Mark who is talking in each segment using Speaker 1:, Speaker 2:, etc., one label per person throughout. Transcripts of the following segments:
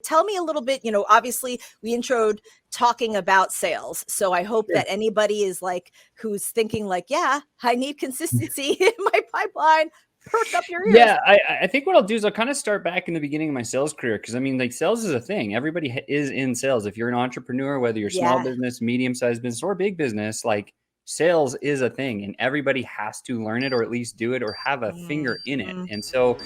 Speaker 1: Tell me a little bit, obviously we introed talking about sales. So I hope
Speaker 2: Sure.
Speaker 1: that anybody is like, who's thinking like, yeah, I need consistency in my pipeline. Perk up your ears.
Speaker 2: Yeah, I think what I'll do is I'll kind of start back in the beginning of my sales career because I mean, like sales is a thing. Everybody is in sales. If you're an entrepreneur, whether you're small
Speaker 1: Yeah.
Speaker 2: business, medium-sized business, or big business, like sales is a thing, and everybody has to learn it or at least do it or have a finger in it.
Speaker 1: Mhm.
Speaker 2: And so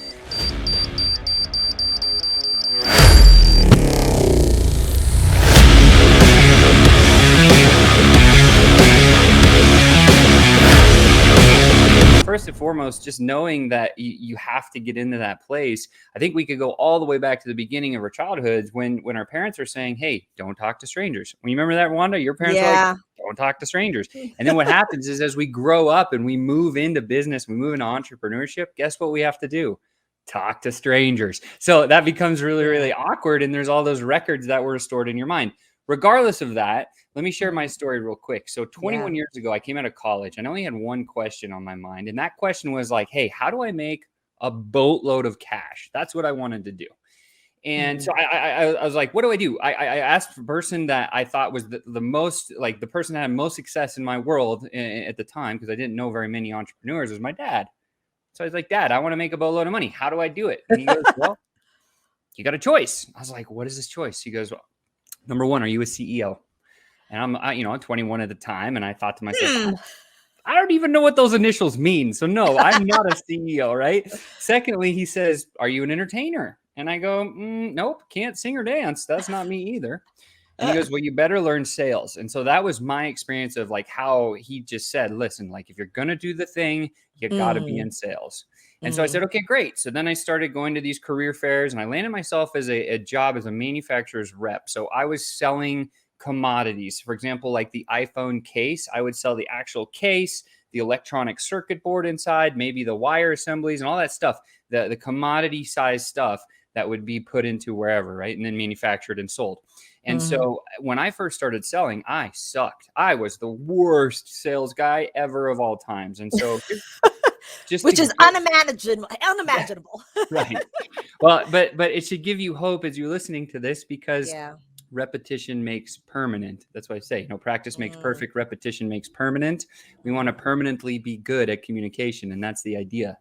Speaker 2: first and foremost, just knowing that you have to get into that place. I think we could go all the way back to the beginning of our childhoods when our parents are saying, hey, don't talk to strangers. When you remember that, Wanda, your parents were like,
Speaker 1: Yeah.
Speaker 2: don't talk to strangers. And then what happens is as we grow up and we move into business, we move into entrepreneurship, guess what we have to do? Talk to strangers. So that becomes really, really awkward. And there's all those records that were stored in your mind. Regardless of that, let me share my story real quick. So 21 years ago, I came out of college and I only had one question on my mind. And that question was like, hey, how do I make a boatload of cash? That's what I wanted to do. And so I was like, what do I do? I asked the person that I thought was the most, like the person that had most success in my world at the time, because I didn't know very many entrepreneurs, was my dad. So I was like, Dad, I want to make a boatload of money. How do I do it? And he goes, well, you got a choice. I was like, what is this choice? He goes, well, number one, are you a CEO? And I'm 21 at the time. And I thought to myself, I don't even know what those initials mean. So no, I'm not a CEO, right? Secondly, he says, are you an entertainer? And I go, nope, can't sing or dance. That's not me either. And he goes, well, you better learn sales. And so that was my experience of like how he just said, listen, like if you're going to do the thing, you got to be in sales. And so I said, okay, great. So then I started going to these career fairs and I landed myself as a job as a manufacturer's rep. So I was selling commodities. For example, like the iPhone case, I would sell the actual case, the electronic circuit board inside, maybe the wire assemblies and all that stuff, the commodity size stuff that would be put into wherever, right? And then manufactured and sold. And so when I first started selling, I sucked. I was the worst sales guy ever of all times. And so just
Speaker 1: which is unimaginable.
Speaker 2: Right. Well, but it should give you hope as you're listening to this because repetition makes permanent. That's why I say, practice makes perfect, repetition makes permanent. We want to permanently be good at communication, and that's the idea.